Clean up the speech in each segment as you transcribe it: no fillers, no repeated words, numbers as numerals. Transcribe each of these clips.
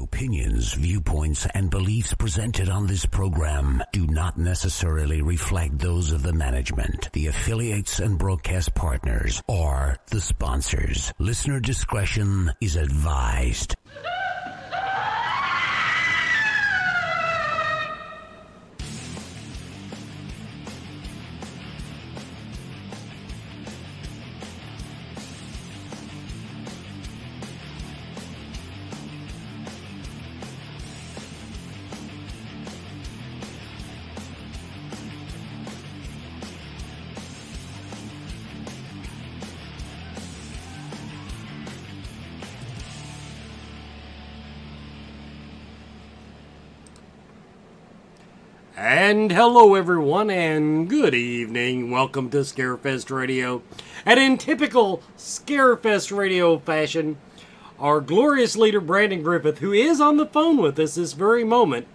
opinions, viewpoints, and beliefs presented on this program do not necessarily reflect those of the management, the affiliates and broadcast partners, or the sponsors. Listener discretion is advised. And hello everyone, and good evening. Welcome to Scarefest Radio. And in typical Scarefest Radio fashion, our glorious leader Brandon Griffith, who is on the phone with us this very moment,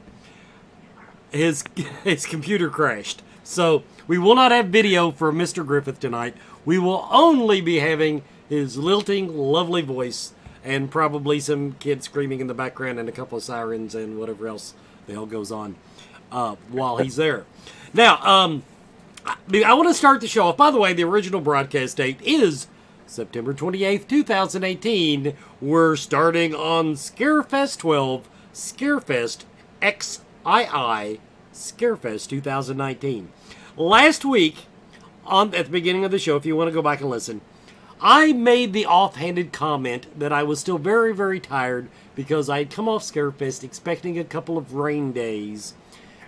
his computer crashed. So we will not have video for Mr. Griffith tonight. We will only be having his lilting, lovely voice and probably some kids screaming in the background and a couple of sirens and whatever else the hell goes on while he's there. Now, I want to start the show off. By the way, the original broadcast date is September 28th, 2018. We're starting on Scarefest 12, Scarefest XII, Scarefest 2019. Last week, at the beginning of the show, if you want to go back and listen, I made the offhanded comment that I was still very, very tired because I had come off Scarefest expecting a couple of rain days,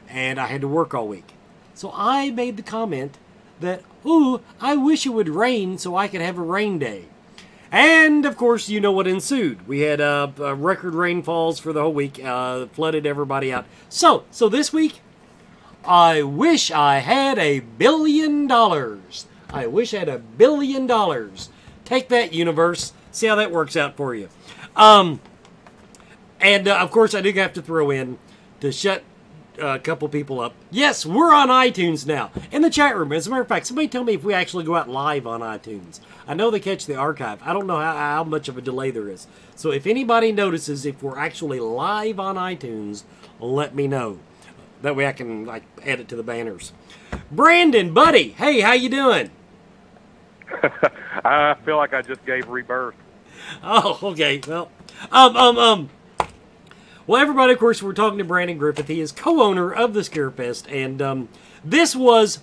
and I had to work all week. So I made the comment that, ooh, I wish it would rain so I could have a rain day. And, of course, you know what ensued. We had record rainfalls for the whole week, flooded everybody out. So this week, I wish I had $1 billion. I wish I had $1 billion. Take that, universe. See how that works out for you. Of course, I do have to throw in to shut a couple people up. Yes, we're on iTunes now. In the chat room, as a matter of fact, somebody tell me if we actually go out live on iTunes. I know they catch the archive. I don't know how much of a delay there is. So if anybody notices if we're actually live on iTunes, let me know. That way I can add it to the banners. Brandon, buddy, hey, how you doing? I feel like I just gave rebirth. Oh, okay. Well, well, everybody, of course, we're talking to Brandon Griffith. He is co-owner of the Scarefest, and this was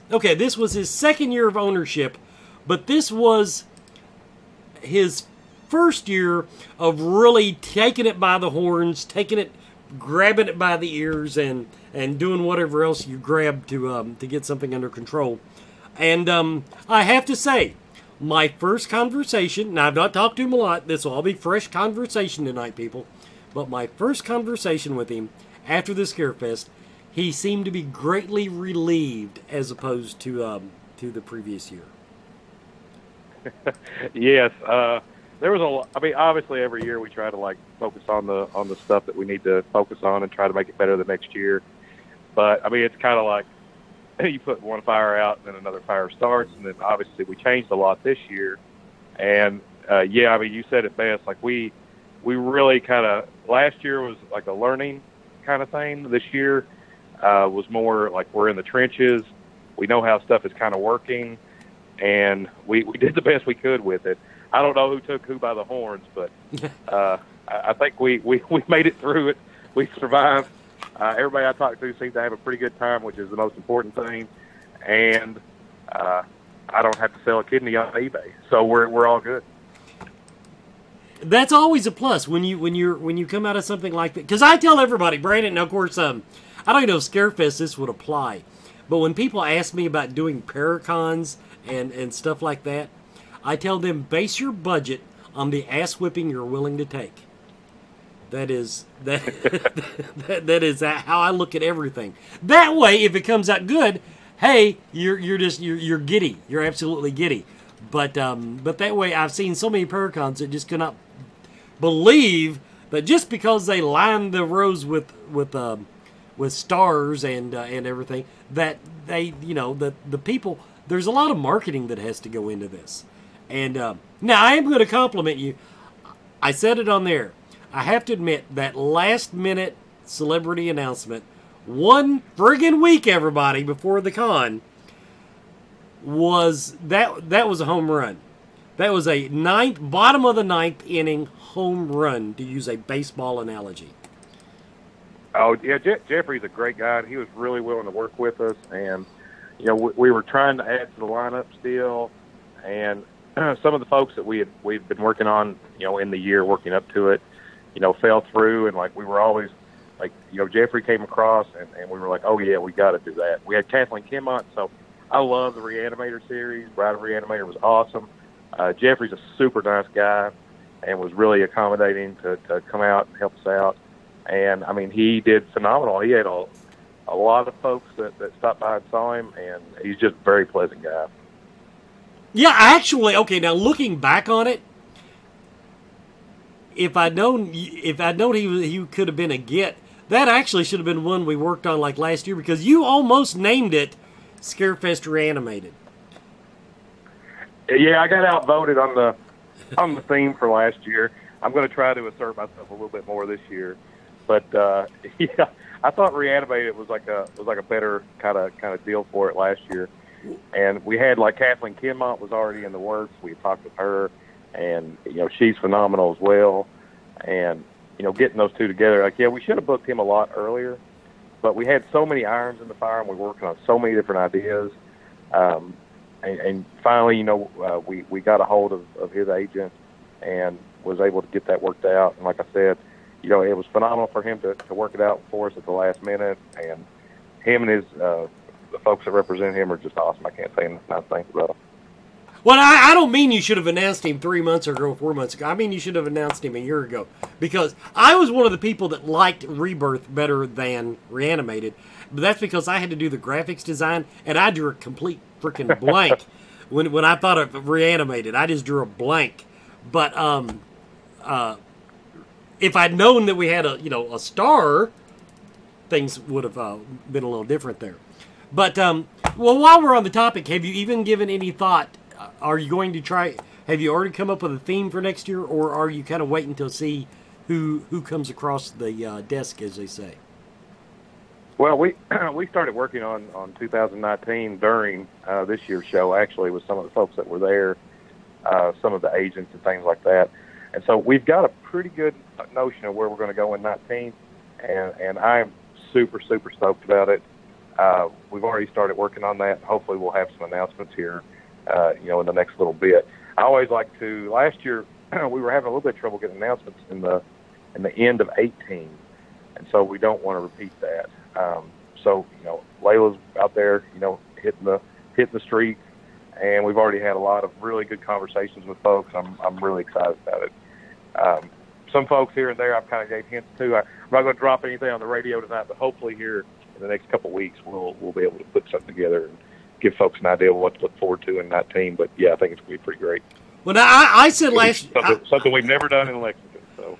his second year of ownership, but this was his first year of really taking it by the horns, grabbing it by the ears, and doing whatever else you grab to get something under control. And I have to say, my first conversation, and I've not talked to him a lot, this will all be fresh conversation tonight, people, but my first conversation with him after the Scarefest, he seemed to be greatly relieved as opposed to the previous year. Yes, there was a lot. I mean, obviously every year we try to focus on the stuff that we need to focus on and try to make it better the next year. But I mean, it's kind of like you put one fire out and then another fire starts, and then obviously we changed a lot this year. And yeah, I mean, you said it best. We really kind of, last year was like a learning kind of thing. This year was more like we're in the trenches. We know how stuff is kind of working, and we did the best we could with it. I don't know who took who by the horns, but I think we made it through it. We survived. Everybody I talked to seemed to have a pretty good time, which is the most important thing. And I don't have to sell a kidney on eBay, so we're all good. That's always a plus when you come out of something like that. Because I tell everybody, Brandon, and of course, I don't even know if Scarefest this would apply, but when people ask me about doing Paracons and stuff like that, I tell them base your budget on the ass whipping you're willing to take. That is how I look at everything. That way, if it comes out good, hey, you're giddy. You're absolutely giddy. But that way, I've seen so many Paracons that just cannot believe that just because they line the rows with stars and everything, that the people, there's a lot of marketing that has to go into this. And now I am going to compliment you. I said it on there. I have to admit that last-minute celebrity announcement, one friggin' week, everybody, before the con, was that was a home run. That was a bottom of the ninth inning home run, to use a baseball analogy. Oh, yeah, Jeffrey's a great guy. He was really willing to work with us, and, you know, we were trying to add to the lineup still, and some of the folks that we've been working on, you know, in the year working up to it, you know, fell through, and, like, we were always, like, you know, Jeffrey came across, and we were like, oh, yeah, we got to do that. We had Kathleen Kinmont, so I love the Reanimator series. Bride of Reanimator was awesome. Jeffrey's a super nice guy and was really accommodating to come out and help us out. And, I mean, he did phenomenal. He had a lot of folks that stopped by and saw him, and he's just a very pleasant guy. Yeah, actually, okay, now looking back on it, if I'd known he could have been a get, that actually should have been one we worked on like last year, because you almost named it Scarefest Reanimated. Yeah, I got outvoted on the theme for last year. I'm going to try to assert myself a little bit more this year, but yeah, I thought Reanimated was like a better kind of deal for it last year. And we had, like, Kathleen Kinmont was already in the works. We had talked with her, and, you know, she's phenomenal as well. And, you know, getting those two together, like, yeah, we should have booked him a lot earlier, but we had so many irons in the fire, and we were working on so many different ideas. And finally, you know, we got a hold of his agent and was able to get that worked out. And like I said, you know, it was phenomenal for him to work it out for us at the last minute. And him and his the folks that represent him are just awesome. I can't say enough things about him. Well, I don't mean you should have announced him 3 months ago, 4 months ago. I mean you should have announced him a year ago, because I was one of the people that liked Rebirth better than Reanimated. But that's because I had to do the graphics design, and I drew a complete freaking blank when I thought of Reanimated. I just drew a blank. But if I'd known that we had a star, things would have been a little different there. But well, while we're on the topic, have you even given any thought? Are you going to try? Have you already come up with a theme for next year, or are you kind of waiting to see who comes across the desk, as they say? Well, we started working on 2019 during this year's show, actually, with some of the folks that were there, some of the agents and things like that. And so we've got a pretty good notion of where we're going to go in 19, and I'm super, super stoked about it. We've already started working on that. Hopefully we'll have some announcements here, in the next little bit. I always like to, last year, we were having a little bit of trouble getting announcements in the end of 18, and so we don't want to repeat that. So, Layla's out there, hitting the streets, and we've already had a lot of really good conversations with folks. I'm really excited about it. Some folks here and there I've kind of gave hints to. I'm not going to drop anything on the radio tonight, but hopefully here in the next couple of weeks we'll be able to put something together and give folks an idea of what to look forward to in 19. But yeah, I think it's going to be pretty great. Well, now I said last something we've never done in Lexington. So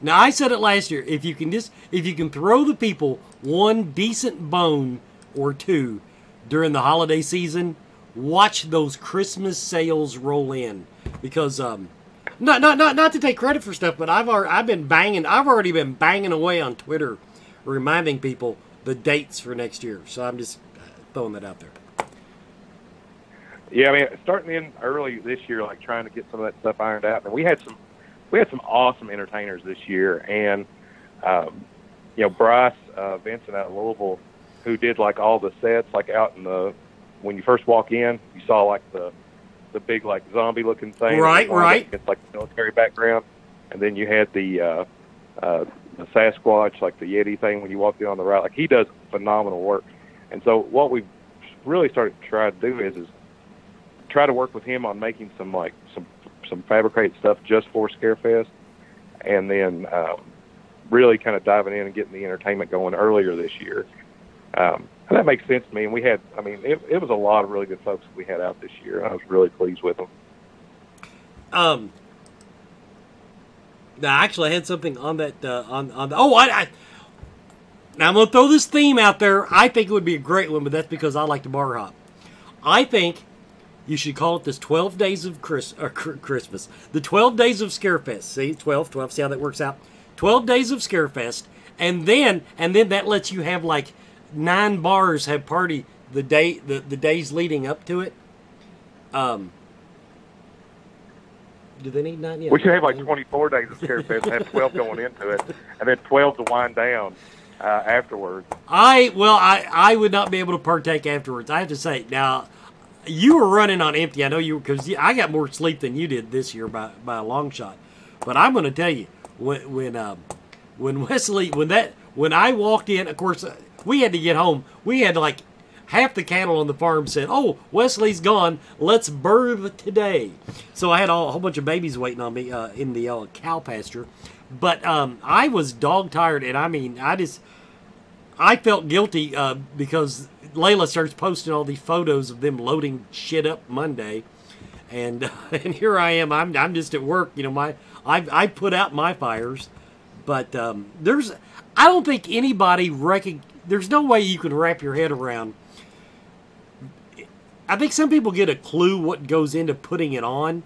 now I said it last year. If you can throw the people one decent bone or two during the holiday season, watch those Christmas sales roll in, because not to take credit for stuff, but I've already been banging away on Twitter, reminding people the dates for next year. So I'm just throwing that out there. Yeah, I mean, starting in early this year, like trying to get some of that stuff ironed out, and we had some awesome entertainers this year, and Bryce Vincent out of Louisville, who did like all the sets, like out in when you first walk in, you saw like the big like zombie looking thing, right. It's like the military background, and then you had the Sasquatch, like the Yeti thing when you walked in on the right. Like, he does phenomenal work, and so what we've really started to try to do is try to work with him on making some fabricated stuff just for Scarefest, and then really kind of diving in and getting the entertainment going earlier this year. And that makes sense to me. And it was a lot of really good folks that we had out this year. I was really pleased with them. Now, actually, I had something on that. Now I'm going to throw this theme out there. I think it would be a great one, but that's because I like to bar hop. I think You should call it this 12 days of Christmas. The 12 days of Scarefest. See, 12, 12. See how that works out? 12 days of Scarefest. And then that lets you have like 9 bars have party the days leading up to it. Do they need 9 yet? We should have like 24 days of Scarefest and have 12 going into it, and then 12 to wind down afterwards. I would not be able to partake afterwards. I have to say, now, you were running on empty. I know you, because I got more sleep than you did this year by a long shot. But I'm going to tell you, when I walked in, of course, we had to get home. We had like half the cattle on the farm said, "Oh, Wesley's gone. Let's birth today." So I had a whole bunch of babies waiting on me in the cow pasture. But I was dog tired, and I mean, I felt guilty because Layla starts posting all these photos of them loading shit up Monday, and here I am. I'm just at work. You know, I put out my fires, but I don't think anybody there's no way you can wrap your head around. I think some people get a clue what goes into putting it on,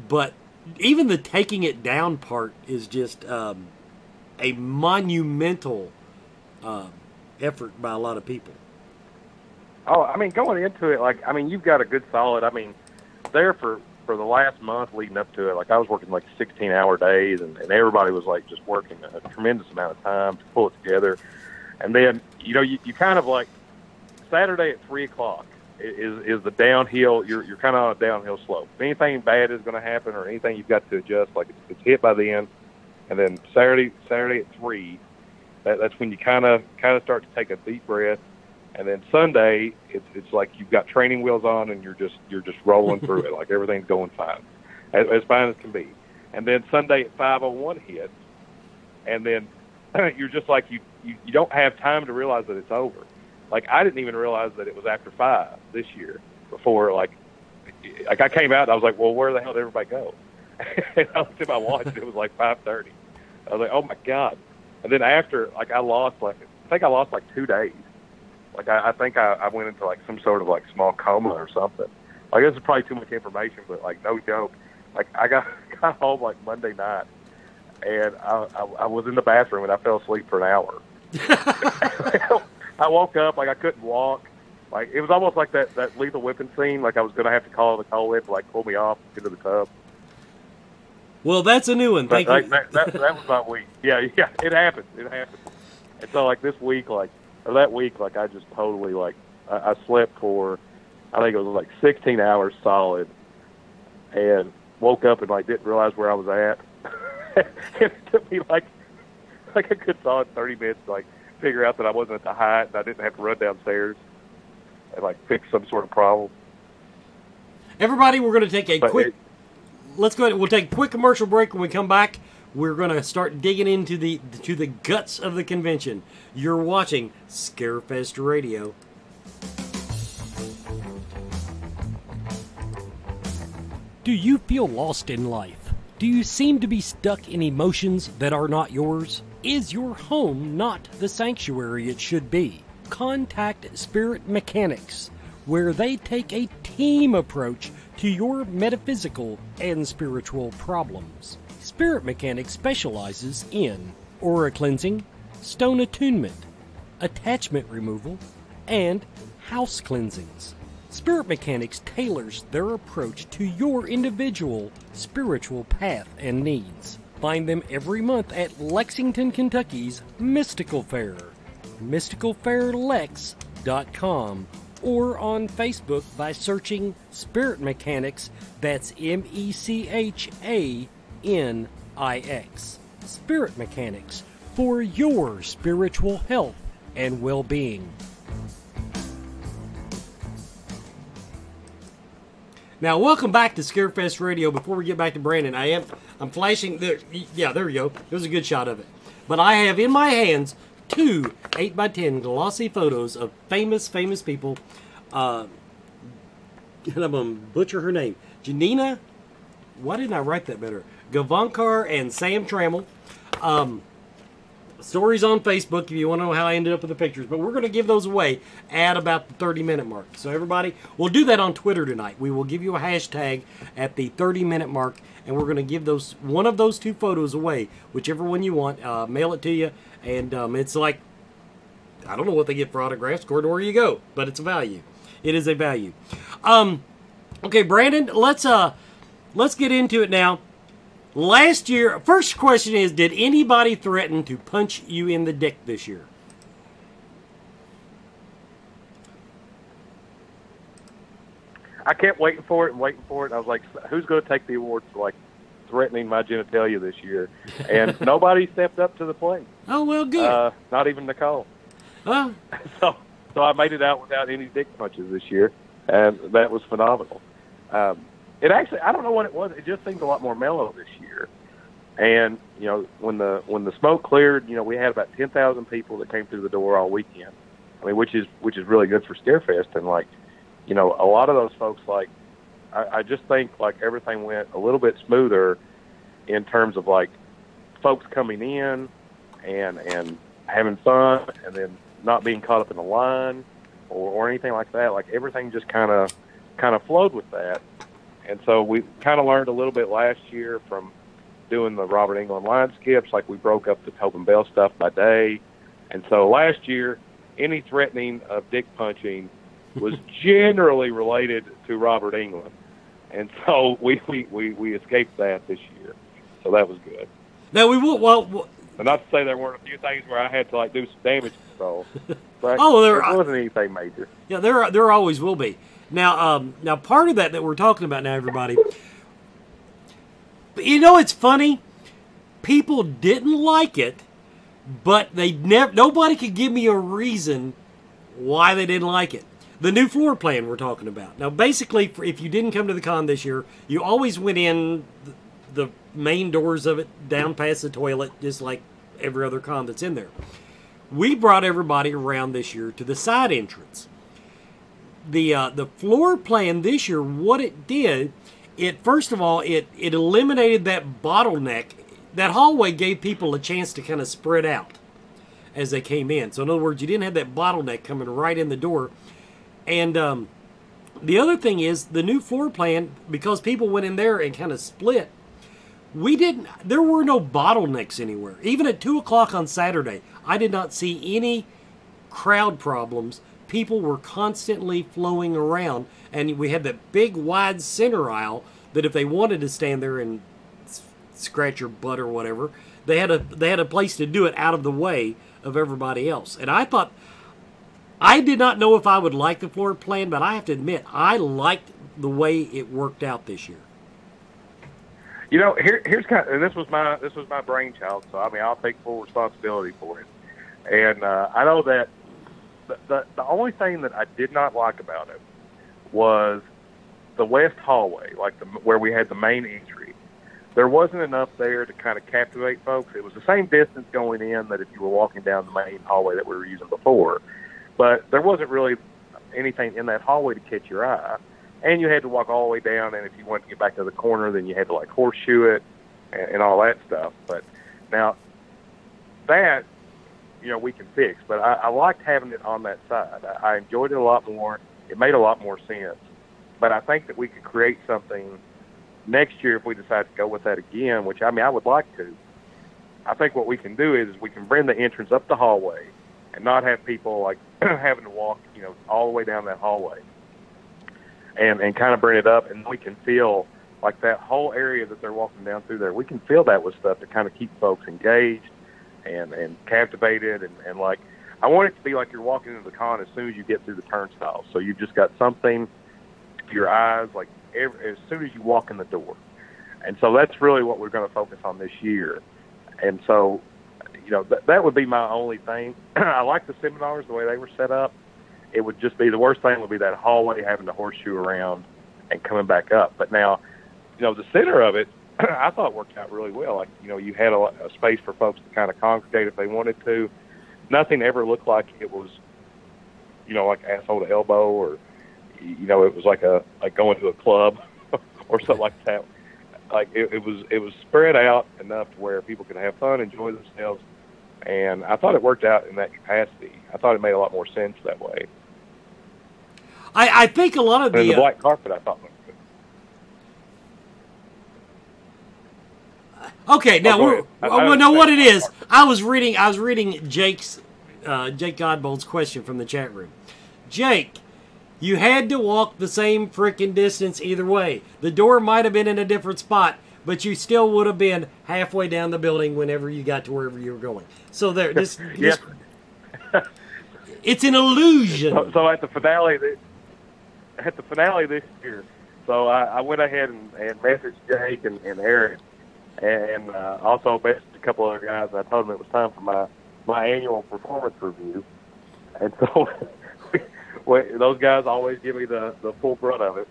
but even the taking it down part is just a monumental effort by a lot of people. Oh, I mean, going into it, like, I mean, you've got a good solid, I mean, there for the last month leading up to it, like, I was working like 16-hour days, and everybody was like just working a tremendous amount of time to pull it together. And then, you know, you kind of like Saturday at 3 o'clock is the downhill. You're kind of on a downhill slope. If anything bad is going to happen or anything you've got to adjust, like it's hit by the end. And then Saturday at 3, that's when you kind of start to take a deep breath. And then Sunday, it's like you've got training wheels on and you're just rolling through it, like everything's going fine, as fine as can be. And then Sunday at 5:01 hits, and then you're just like you don't have time to realize that it's over. Like, I didn't even realize that it was after 5 this year before, like I came out and I was like, well, where the hell did everybody go? And I looked at my watch and it was like 5:30. I was like, oh my God. And then after, like, I think I lost like 2 days. Like, I think I went into like some sort of like small coma or something. Like, this is probably too much information, but like, no joke. Like, I got home like Monday night and I was in the bathroom and I fell asleep for an hour. I woke up, like, I couldn't walk. Like, it was almost like that Lethal Weapon scene. Like, I was going to have to call the coal whip to, like, pull me off into the tub. Well, that's a new one. Thank you. That was my week. Yeah, it happened. And so, like, this week, like, or that week, like, I just totally, like, I slept for, I think it was, like, 16 hours solid and woke up and, like, didn't realize where I was at. It took me, like a good solid 30 minutes, like, figure out that I wasn't at the height and I didn't have to run downstairs and like fix some sort of problem. Everybody, we're going to take let's go ahead. We'll take a quick commercial break. When we come back, we're going to start digging into the guts of the convention. You're watching Scarefest Radio. Do you feel lost in life? Do you seem to be stuck in emotions that are not yours? Is your home not the sanctuary it should be? Contact Spirit Mechanics, where they take a team approach to your metaphysical and spiritual problems. Spirit Mechanics specializes in aura cleansing, stone attunement, attachment removal, and house cleansings. Spirit Mechanics tailors their approach to your individual spiritual path and needs. Find them every month at Lexington, Kentucky's Mystical Fair, mysticalfairlex.com, or on Facebook by searching Spirit Mechanics, that's MECHANIX. Spirit Mechanics, for your spiritual health and well-being. Now, welcome back to Scarefest Radio. Before we get back to Brandon, I'm flashing there. Yeah, there you go. It was a good shot of it. But I have in my hands 2 8x10 glossy photos of famous people. And I'm going to butcher her name. Janina, why didn't I write that better? Gavankar and Sam Trammell. Stories on Facebook if you want to know how I ended up with the pictures. But we're going to give those away at about the 30-minute mark. So everybody, we'll do that on Twitter tonight. We will give you a hashtag at the 30-minute mark, and we're going to give one of those 2 photos away, whichever one you want. Mail it to you, and it's like, I don't know what they get for autographs, according to where you go, but it's a value. It is a value. Okay, Brandon, let's get into it now. Last year, first question is, did anybody threaten to punch you in the dick this year? I kept waiting for it. I was like, who's going to take the award for, like, threatening my genitalia this year? And nobody stepped up to the plate. Oh, well, good. Not even Nicole. Huh? So I made it out without any dick punches this year, and that was phenomenal. It actually, I don't know what it was. It just seemed a lot more mellow this year. And, you know, when the smoke cleared, you know, we had about 10,000 people that came through the door all weekend. I mean, which is really good for Scarefest. And, like, you know, a lot of those folks, like, I just think, like, everything went a little bit smoother in terms of, like, folks coming in and having fun and then not being caught up in a line or anything like that. Like, everything just kind of flowed with that. And so we kind of learned a little bit last year from doing the Robert England line skips. Like, we broke up the Tobin Bell stuff by day. And so last year, any threatening of dick punching was generally related to Robert England. And so we escaped that this year. So that was good. Now, we will, well, and not to say there weren't a few things where I had to, like, do some damage control. But there wasn't anything major. Yeah, there always will be. Now, part of that we're talking about now, everybody, you know, it's funny. People didn't like it, but nobody could give me a reason why they didn't like it. The new floor plan we're talking about. Now, basically, if you didn't come to the con this year, you always went in the main doors of it, down past the toilet, just like every other con that's in there. We brought everybody around this year to the side entrance. The floor plan this year, what it did, first of all, it eliminated that bottleneck. That hallway gave people a chance to kind of spread out as they came in. So in other words, you didn't have that bottleneck coming right in the door. And the other thing is, the new floor plan, because people went in there and kind of split, there were no bottlenecks anywhere. Even at 2 o'clock on Saturday, I did not see any crowd problems. People were constantly flowing around, and we had that big wide center aisle that if they wanted to stand there and scratch your butt or whatever, they had a place to do it out of the way of everybody else. And I did not know if I would like the floor plan, but I have to admit, I liked the way it worked out this year. You know, here's kind of, and this was my brainchild, so I mean, I'll take full responsibility for it. And I know that the only thing that I did not like about it was the west hallway, like where we had the main entry. There wasn't enough there to kind of captivate folks. It was the same distance going in that if you were walking down the main hallway that we were using before, but there wasn't really anything in that hallway to catch your eye. And you had to walk all the way down, and if you wanted to get back to the corner, then you had to, like, horseshoe it and all that stuff. But now that, you know, we can fix. But I liked having it on that side. I enjoyed it a lot more. It made a lot more sense. But I think that we could create something next year if we decide to go with that again, which, I mean, I would like to. I think what we can do is we can bring the entrance up the hallway and not have people, like, having to walk, you know, all the way down that hallway. And kind of bring it up, and we can feel like that whole area that they're walking down through there, we can fill that with stuff to kind of keep folks engaged and captivated. And like, I want it to be like you're walking into the con as soon as you get through the turnstiles. So you've just got something to your eyes, like as soon as you walk in the door. And so that's really what we're going to focus on this year. And so, you know, that would be my only thing. I like the seminars, the way they were set up. It would just be, the worst thing would be that hallway having to horseshoe around and coming back up. But now, you know, the center of it, I thought worked out really well. Like, you know, you had a space for folks to kind of congregate if they wanted to. Nothing ever looked like it was, you know, like asshole to elbow, or, you know, it was like going to a club or something like that. Like it was spread out enough to where people could have fun, enjoy themselves, And I thought it worked out in that capacity. I thought it made a lot more sense that way. I think a lot of the black carpet, I thought looked good. Okay, now what it is? I was reading Jake Godbold's question from the chat room. Jake, you had to walk the same freaking distance either way. The door might have been in a different spot, but you still would have been halfway down the building whenever you got to wherever you were going. So there, this it's an illusion. So at the finale this year, so I went ahead and messaged Jake and Eric, and also messaged a couple other guys. And I told them it was time for my annual performance review, and so those guys always give me the full brunt of it.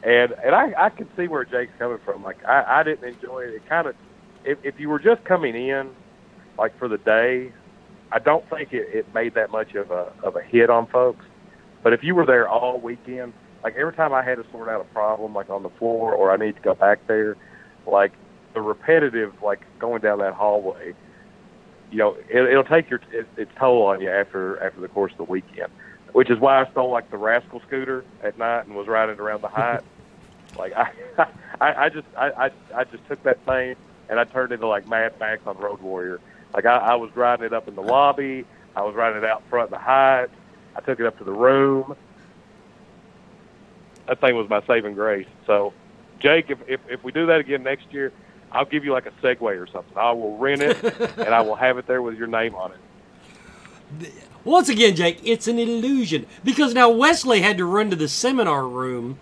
And I can see where Jake's coming from. Like, I didn't enjoy it. It kind of, if you were just coming in, like, for the day, I don't think it made that much of a hit on folks. But if you were there all weekend, like, every time I had to sort out a problem, like, on the floor, or I need to go back there, like, the repetitive, like, going down that hallway, you know, it'll take its toll on you after the course of the weekend. Which is why I stole, like, the Rascal scooter at night and was riding around the Hyatt. Like, I just took that thing and I turned into, like, Mad Max on Road Warrior. Like, I was riding it up in the lobby. I was riding it out front of the Hyatt. I took it up to the room. That thing was my saving grace. So, Jake, if we do that again next year, I'll give you, like, a Segway or something. I will rent it and I will have it there with your name on it. Once again, Jake, it's an illusion. Because now Wesley had to run to the seminar room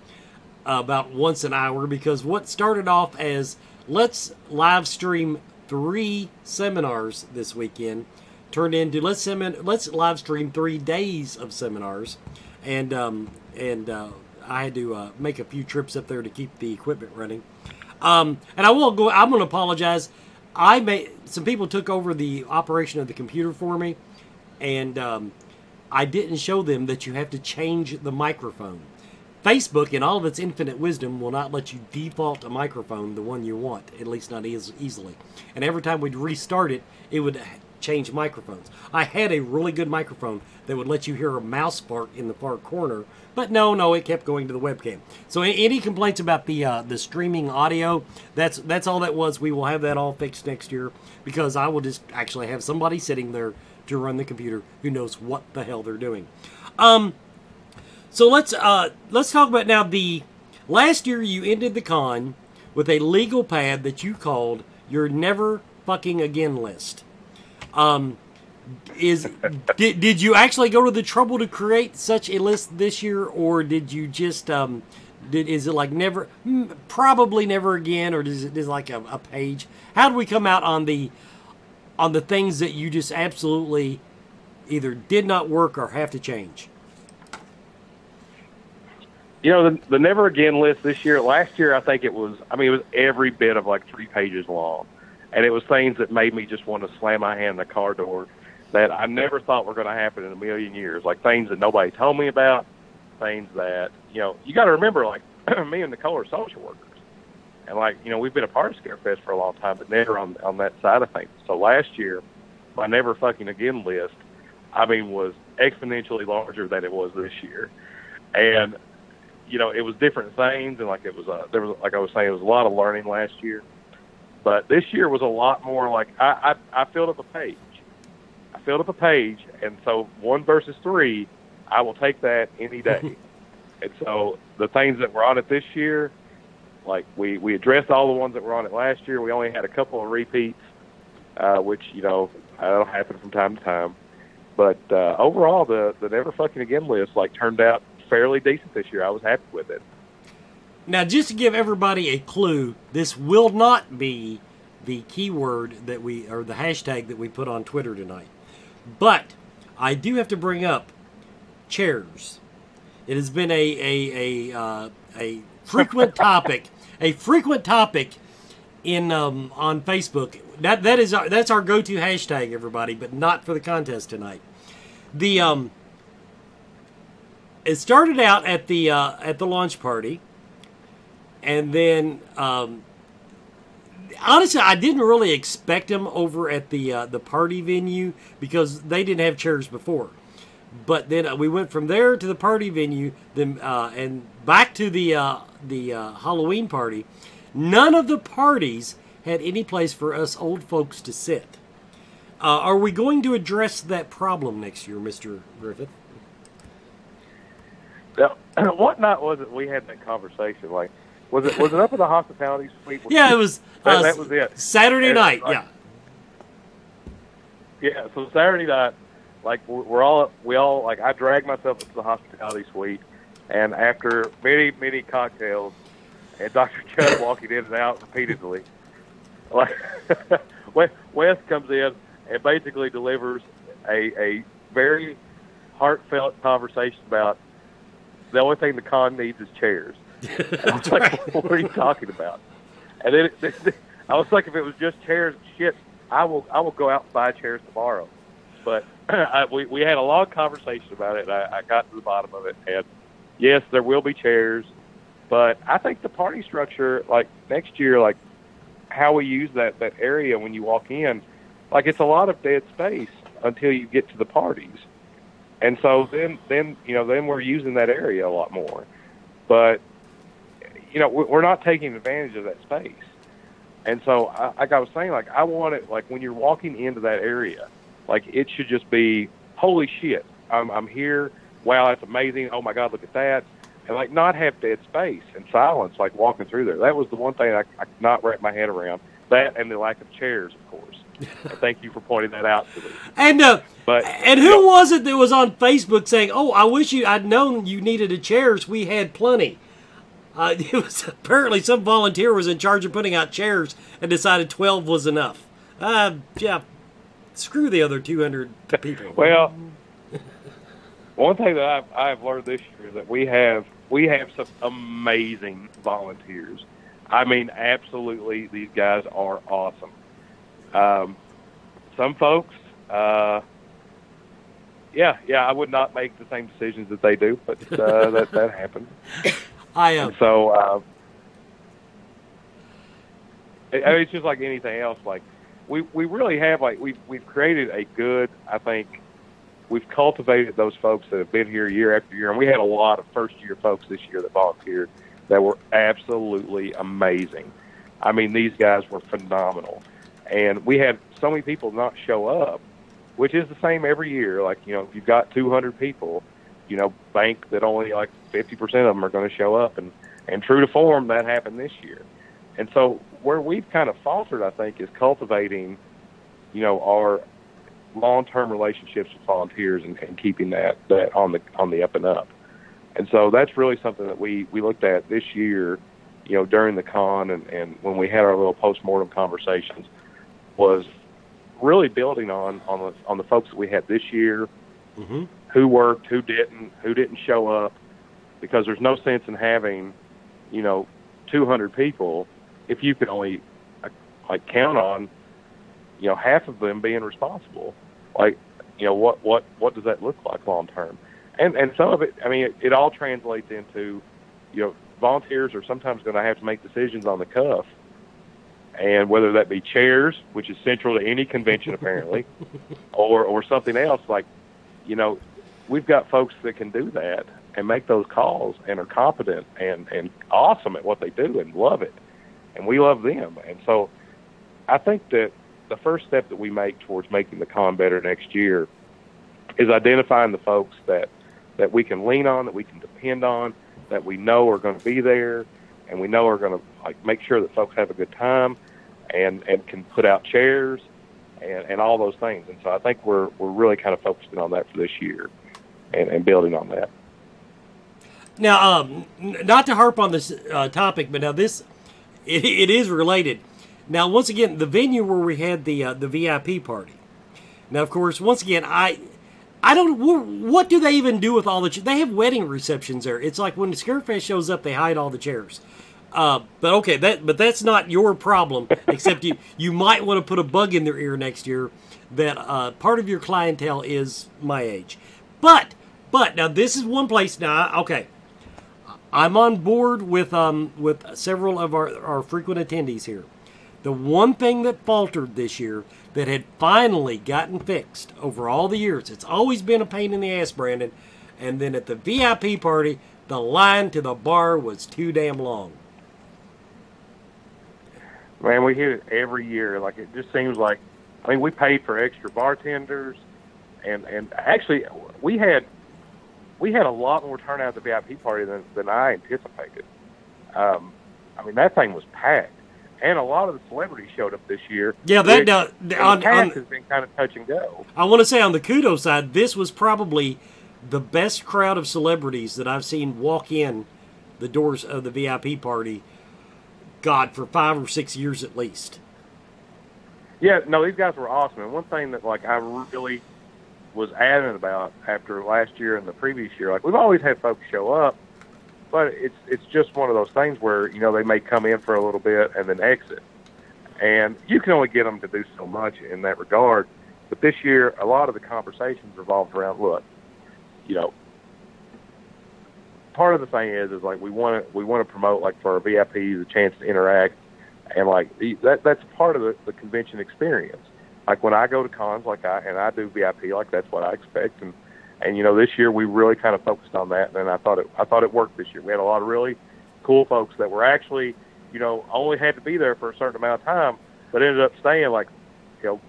about once an hour, because what started off as let's live stream 3 seminars this weekend turned into let's live stream 3 days of seminars. And I had to make a few trips up there to keep the equipment running. And I'm going to apologize. Some people took over the operation of the computer for me. And I didn't show them that you have to change the microphone. Facebook, in all of its infinite wisdom, will not let you default a microphone, the one you want, at least not easily. And every time we'd restart it, it would change microphones. I had a really good microphone that would let you hear a mouse bark in the far corner, but no, it kept going to the webcam. So any complaints about the streaming audio, that's all that was. We will have that all fixed next year, because I will just actually have somebody sitting there to run the computer who knows what the hell they're doing. So let's talk about now the last year you ended the con with a legal pad that you called your never fucking again list. Did you actually go to the trouble to create such a list this year, or did you just is it like never, probably never again, or is it like a page? How do we come out on the things that you just absolutely either did not work or have to change? You know, the Never Again list this year, last year, I think it was every bit of like 3 pages long. And it was things that made me just want to slam my hand in the car door that I never thought were going to happen in a million years. Like things that nobody told me about, things that, you know, you got to remember, like, me and Nicole are social workers. And, like, you know, we've been a part of Scarefest for a long time, but never on that side of things. So last year, my Never Fucking Again list, was exponentially larger than it was this year. And, you know, it was different things, and, like, there was, like I was saying, it was a lot of learning last year. But this year was a lot more like, I filled up a page. I filled up a page, and so 1 versus 3, I will take that any day. And so the things that were on it this year, like we addressed all the ones that were on it last year. We only had a couple of repeats, which, you know, that'll happen from time to time. But overall, the Never Fucking Again list, like, turned out fairly decent this year. I was happy with it. Now, just to give everybody a clue, this will not be the keyword or the hashtag that we put on Twitter tonight. But I do have to bring up chairs. It has been a frequent topic, in on Facebook. That's our go-to hashtag, everybody, but not for the contest tonight. It started out at the launch party. And then honestly, I didn't really expect them over at the party venue because they didn't have chairs before. But then we went from there to the party venue, then and back to the Halloween party. None of the parties had any place for us old folks to sit. Are we going to address that problem next year, Mr. Griffith? Now, what night was it we had that conversation? Like, was it up at the hospitality suite? Yeah, it was. That was it. Saturday night. Yeah. Yeah. So Saturday night, like we all like I dragged myself into the hospitality suite, and after many cocktails, and Dr. Chubb walking in and out repeatedly, like Wes comes in and basically delivers a very heartfelt conversation about the only thing the con needs is chairs. And I was like, what are you talking about? And then I was like, if it was just chairs, shit, I will go out and buy chairs tomorrow. But we had a long conversation about it, and I got to the bottom of it. And yes, there will be chairs, but I think the party structure, like next year, like how we use that area when you walk in, like it's a lot of dead space until you get to the parties. And so then we're using that area a lot more. But, we're not taking advantage of that space. And so, like I was saying, like I want it, like when you're walking into that area, like it should just be, holy shit, I'm here. Wow, that's amazing. Oh my God, look at that. And like not have dead space and silence, like walking through there. That was the one thing I could not wrap my head around. That and the lack of chairs, of course. Thank you for pointing that out to me. And who was it that was on Facebook saying, "Oh, I wish I'd known you needed a chairs. We had plenty." It was apparently some volunteer was in charge of putting out chairs and decided 12 was enough. Yeah, screw the other 200 people. Well, one thing that I've learned this year is that we have some amazing volunteers. I mean, absolutely, these guys are awesome. Some folks, I would not make the same decisions that they do, but that happens. So it's just like anything else. Like we really have, like we've created a good, I think we've cultivated those folks that have been here year after year, and we had a lot of first year folks this year that volunteered that were absolutely amazing. I mean, these guys were phenomenal. And we had so many people not show up, which is the same every year. Like, if you've got 200 people, bank that only like 50% of them are going to show up. And true to form, that happened this year. And so where we've kind of faltered, I think, is cultivating, our long-term relationships with volunteers and keeping that on the up and up. And so that's really something that we looked at this year, during the con and when we had our little post-mortem conversations, was really building on the folks that we had this year, mm-hmm. who worked, who didn't show up, because there's no sense in having, 200 people if you can only count on, half of them being responsible. Like, what does that look like long term? And some of it, I mean, it all translates into, volunteers are sometimes going to have to make decisions on the cuff. And whether that be chairs, which is central to any convention apparently, or something else, like, we've got folks that can do that and make those calls and are competent and awesome at what they do and love it. And we love them. And so I think that the first step that we make towards making the con better next year is identifying the folks that we can lean on, that we can depend on, that we know are going to be there, and we know are going to make sure that folks have a good time and can put out chairs and all those things. And so I think we're really kind of focusing on that for this year and building on that. Now, not to harp on this topic, but now it is related. Now, once again, the venue where we had the VIP party. Now, of course, once again, I don't. What do they even do with all the? They have wedding receptions there. It's like when the Scarefest shows up, they hide all the chairs. But okay, that's not your problem. Except you might want to put a bug in their ear next year that part of your clientele is my age. But now this is one place. Now, okay, I'm on board with several of our frequent attendees here. The one thing that faltered this year that had finally gotten fixed over all the years, it's always been a pain in the ass, Brandon, and then at the VIP party, the line to the bar was too damn long. Man, we hear it every year. Like, it just seems like, I mean, we paid for extra bartenders, and actually we had a lot more turnout at the VIP party than I anticipated. I mean, that thing was packed, and a lot of the celebrities showed up this year. Yeah, has been kind of touch and go. I want to say on the kudo side, this was probably the best crowd of celebrities that I've seen walk in the doors of the VIP party, God, for 5 or 6 years at least. Yeah, no, these guys were awesome. And one thing that, like, I really was adamant about after last year and the previous year, like, we've always had folks show up, but it's just one of those things where, you know, they may come in for a little bit and then exit. And you can only get them to do so much in that regard. But this year, a lot of the conversations revolved around, look, you know, part of the thing is like we want to promote, like, for our VIPs a chance to interact, and like that's part of the convention experience. Like when I go to cons, like I do VIP, like that's what I expect, and you know, this year we really kind of focused on that, and I thought it worked this year. We had a lot of really cool folks that were actually, you know, only had to be there for a certain amount of time, but ended up staying, like, you know,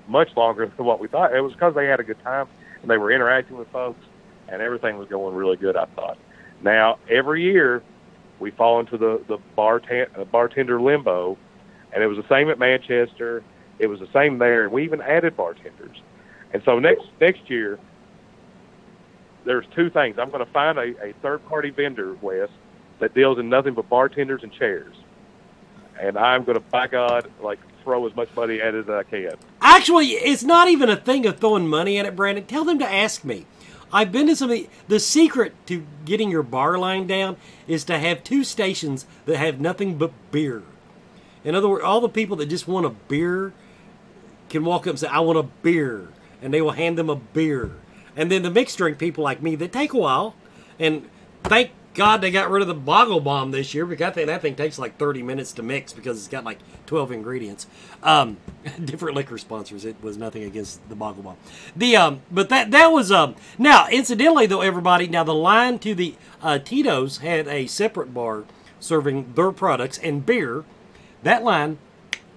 much longer than what we thought. It was because they had a good time and they were interacting with folks, and everything was going really good, I thought. Now, every year, we fall into the bartender limbo, and it was the same at Manchester. It was the same there, and we even added bartenders. And so next year, there's two things. I'm going to find a third-party vendor, Wes, that deals in nothing but bartenders and chairs. And I'm going to, by God, like, throw as much money at it as I can. Actually, it's not even a thing of throwing money at it, Brandon. Tell them to ask me. I've been to the secret to getting your bar line down is to have 2 stations that have nothing but beer. In other words, all the people that just want a beer can walk up and say, I want a beer. And they will hand them a beer. And then the mixed drink people like me, they take a while. And thank God they got rid of the Boggle Bomb this year, because that thing takes like 30 minutes to mix because it's got like 12 ingredients. Different liquor sponsors. It was nothing against the Boggle Bomb. But that was now, incidentally though, everybody, now the line to the Tito's had a separate bar serving their products and beer. That line,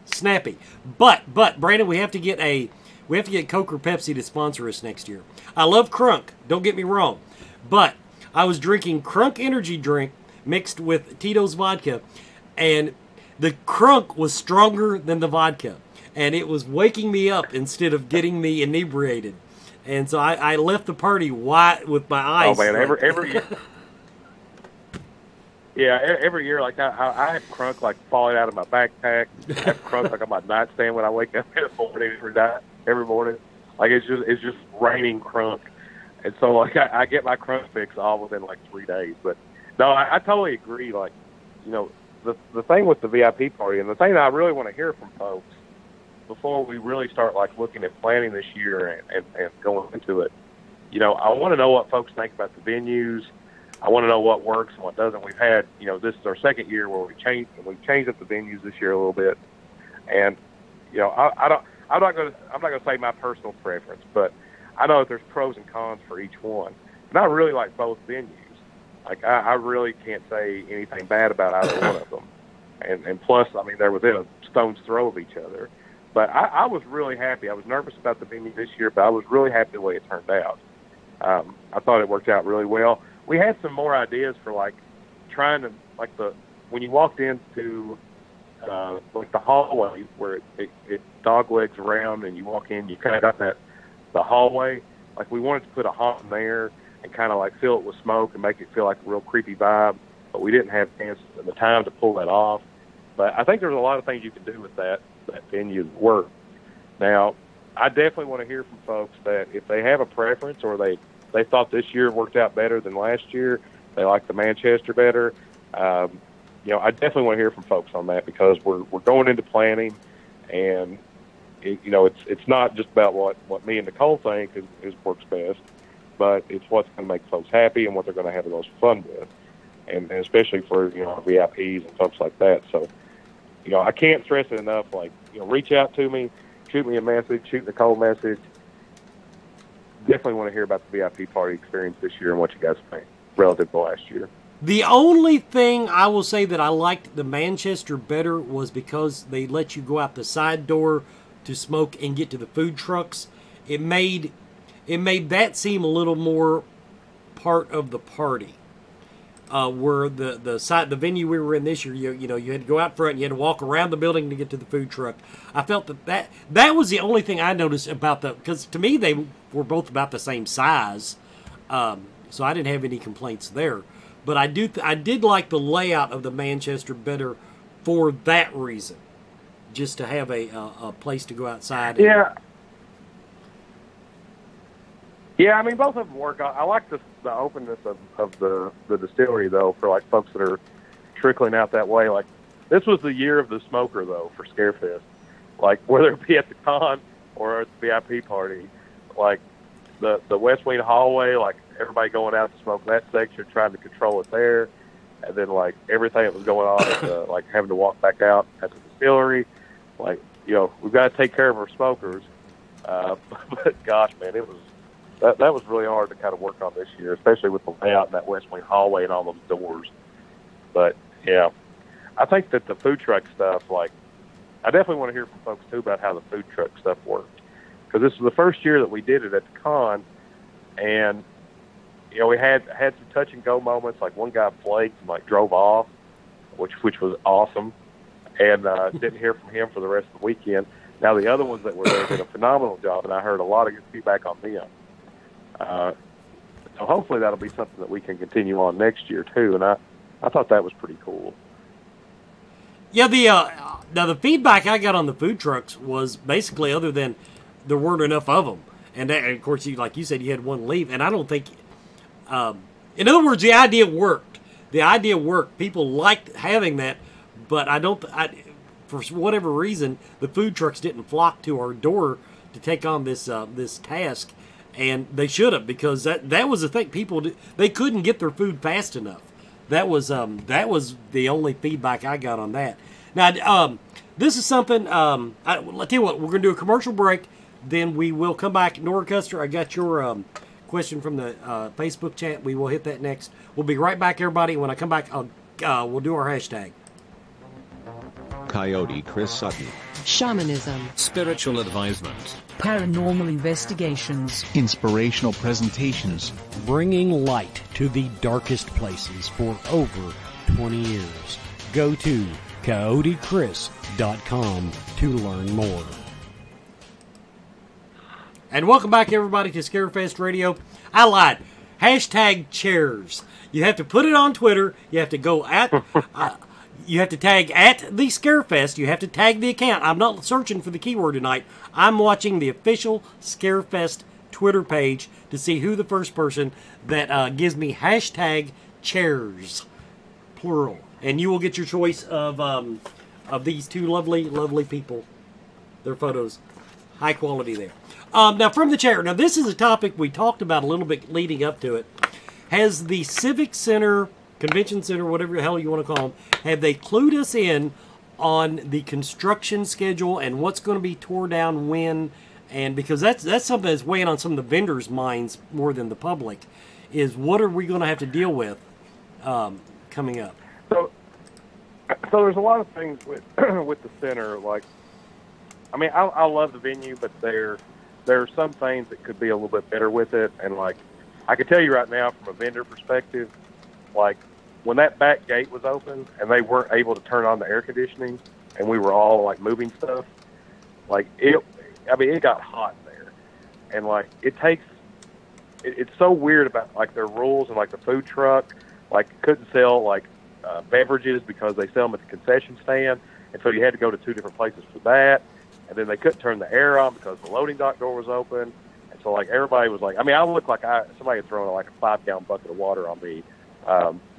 snappy. But Brandon, we have to get Coke or Pepsi to sponsor us next year. I love Crunk. Don't get me wrong, but I was drinking Crunk energy drink mixed with Tito's vodka, and the Crunk was stronger than the vodka, and it was waking me up instead of getting me inebriated. And so I left the party white with my eyes. Oh man, every year. Yeah, every year, like I have Crunk like falling out of my backpack. I have Crunk like on my nightstand when I wake up in the morning every morning. Like it's just raining Crunk. And so, like, I get my Crunk fix all within, like, 3 days. But, no, I totally agree. Like, you know, the thing with the VIP party, and the thing that I really want to hear from folks before we really start, like, looking at planning this year and going into it, you know, I want to know what folks think about the venues. I want to know what works and what doesn't. We've had, you know, this is our second year where we've changed up the venues this year a little bit. And, you know, I'm not going to say my personal preference, but I know that there's pros and cons for each one. And I really like both venues. Like, I really can't say anything bad about either one of them. And plus, I mean, they're within a stone's throw of each other. But I was really happy. I was nervous about the venue this year, but I was really happy the way it turned out. I thought it worked out really well. We had some more ideas for, like, trying to, like, when you walked into, like, the hallway where it dog legs around and you walk in, you kind of got the hallway, like we wanted to put a haunt in there and kind of like fill it with smoke and make it feel like a real creepy vibe, but we didn't have the time to pull that off. But I think there's a lot of things you can do with that venue that work. Now, I definitely want to hear from folks that if they have a preference or they thought this year worked out better than last year, they like the Manchester better. You know, I definitely want to hear from folks on that, because we're going into planning, and you know, it's not just about what me and Nicole think is works best, but it's what's going to make folks happy and what they're going to have the most fun with, and especially for, you know, VIPs and folks like that. So I can't stress it enough. Like, reach out to me, shoot me a message, shoot Nicole a message. Definitely want to hear about the VIP party experience this year and what you guys think relative to last year. The only thing I will say that I liked the Manchester better was because they let you go out the side door to smoke and get to the food trucks. It made that seem a little more part of the party. Where the venue we were in this year, you had to go out front and you had to walk around the building to get to the food truck. I felt that was the only thing I noticed about because to me they were both about the same size, so I didn't have any complaints there. But I did like the layout of the Manchester better for that reason, just to have a place to go outside. Yeah, I mean, both of them work. I like the openness of the distillery, though, for, like, folks that are trickling out that way. Like, this was the year of the smoker, though, for Scarefest. Like, whether it be at the con or at the VIP party, like, the West Wing hallway, like, everybody going out to smoke that section, trying to control it there, and then, like, everything that was going on, at like, having to walk back out at the distillery. Like, we've got to take care of our smokers. But, gosh, man, it was... That was really hard to kind of work on this year, especially with the layout in that West Wing hallway and all those doors. But, yeah, I think that the food truck stuff, like, I definitely want to hear from folks, too, about how the food truck stuff worked. Because this was the first year that we did it at the con, and, we had some touch-and-go moments. Like, one guy flaked and, like, drove off, which was awesome, and didn't hear from him for the rest of the weekend. Now, the other ones that were there did a phenomenal job, and I heard a lot of good feedback on them. So hopefully that'll be something that we can continue on next year too, and I thought that was pretty cool. Yeah, now the feedback I got on the food trucks was basically other than there weren't enough of them, and of course, like you said, you had one leave, and I don't think, in other words, the idea worked. The idea worked. People liked having that, but for whatever reason, the food trucks didn't flock to our door to take on this task. And they should have, because that was the thing. They couldn't get their food fast enough. That was the only feedback I got on that. Now, this is something. I'll tell you what. We're going to do a commercial break. Then we will come back. Nora Custer, I got your question from the Facebook chat. We will hit that next. We'll be right back, everybody. When I come back, we'll do our hashtag. Coyote Chris Sutton. Shamanism. Spiritual advisement. Paranormal investigations. Inspirational presentations. Bringing light to the darkest places for over 20 years. Go to coyotechris.com to learn more. And welcome back, everybody, to Scarefest Radio. I lied. Hashtag chairs. You have to put it on Twitter. You have to go at... you have to tag at the Scarefest. You have to tag the account. I'm not searching for the keyword tonight. I'm watching the official Scarefest Twitter page to see who the first person that gives me hashtag chairs, plural. And you will get your choice of these two lovely, lovely people. Their photos. High quality there. Now, from the chair. Now, this is a topic we talked about a little bit leading up to it. Has the Civic Center... Convention Center, whatever the hell you want to call them, have they clued us in on the construction schedule and what's going to be tore down when? And because that's something that's weighing on some of the vendors' minds more than the public, is what are we going to have to deal with coming up? So there's a lot of things with with the center. Like, I mean, I love the venue, but there are some things that could be a little bit better with it. And like, I can tell you right now, from a vendor perspective, like, when that back gate was open and they weren't able to turn on the air conditioning and we were all, like, moving stuff, like, it got hot there. And, like, it's so weird about, like, their rules and, like, the food truck, like, couldn't sell, like, beverages because they sell them at the concession stand. And so you had to go to two different places for that. And then they couldn't turn the air on because the loading dock door was open. And so, like, everybody was like, I mean, I looked like somebody had thrown, like, a 5-gallon bucket of water on me.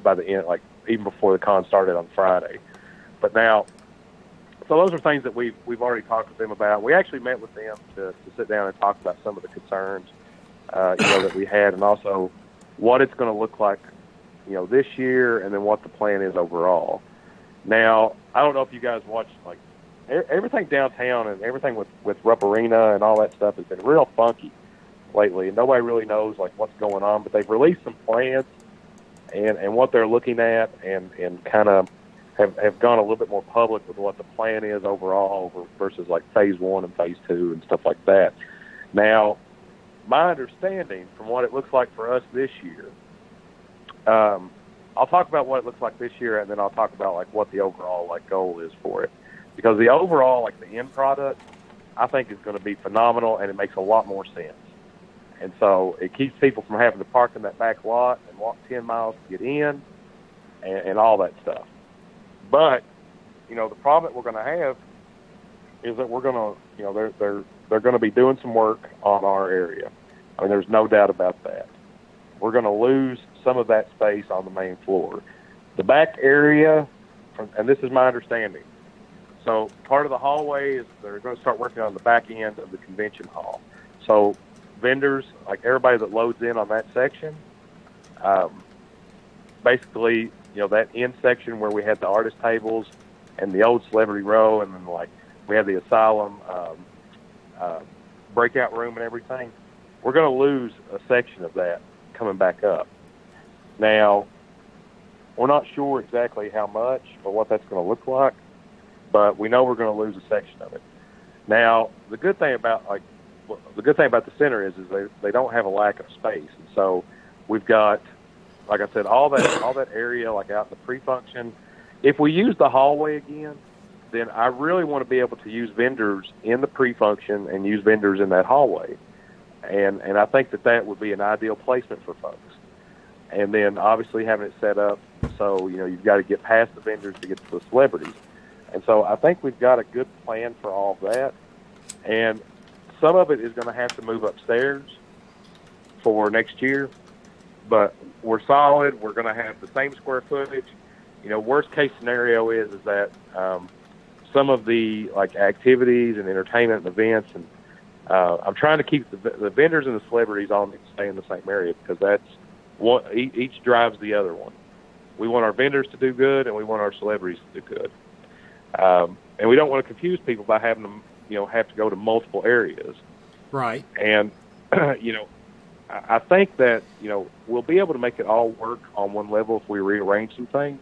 By the end, like even before the con started on Friday. But now, so those are things that we've already talked with them about. We actually met with them to sit down and talk about some of the concerns, that we had, and also what it's going to look like, this year, and then what the plan is overall. Now, I don't know if you guys watch, like, everything downtown and everything with Rupp Arena and all that stuff has been real funky lately, and nobody really knows, like, what's going on. But they've released some plans and what they're looking at, and kind of have gone a little bit more public with what the plan is overall versus, like, phase 1 and phase 2 and stuff like that. Now, my understanding from what it looks like for us this year, I'll talk about what it looks like this year, and then I'll talk about, like, what the overall, like, goal is for it. Because the overall, like, the end product, I think is going to be phenomenal, and it makes a lot more sense. And so it keeps people from having to park in that back lot and walk 10 miles to get in and all that stuff. But, you know, the problem that we're going to have is that we're going to, you know, they're going to be doing some work on our area. I mean, there's no doubt about that. We're going to lose some of that space on the main floor. The back area, and this is my understanding, so part of the hallway is they're going to start working on the back end of the convention hall. So vendors, like everybody that loads in on that section, basically, you know, that end section where we had the artist tables and the old celebrity row, and then, like, we had the asylum breakout room and everything, we're going to lose a section of that coming back up. Now, we're not sure exactly how much or what that's going to look like, but we know we're going to lose a section of it. Now, the good thing about the center is they don't have a lack of space, and so we've got, like I said, all that area, like, out in the pre-function. If we use the hallway again, then I really want to be able to use vendors in the pre-function and use vendors in that hallway, and I think that would be an ideal placement for folks. And then obviously having it set up so, you know, you've got to get past the vendors to get to the celebrities. And so I think we've got a good plan for all of that. And some of it is going to have to move upstairs for next year. But we're solid. We're going to have the same square footage. You know, worst case scenario is that some of the, like, activities and entertainment and events, and I'm trying to keep the vendors and the celebrities all stay in the same area, because that's one, each drives the other one. We want our vendors to do good, and we want our celebrities to do good. And we don't want to confuse people by having them, you know, have to go to multiple areas. Right. And, you know, I think that, you know, we'll be able to make it all work on one level if we rearrange some things.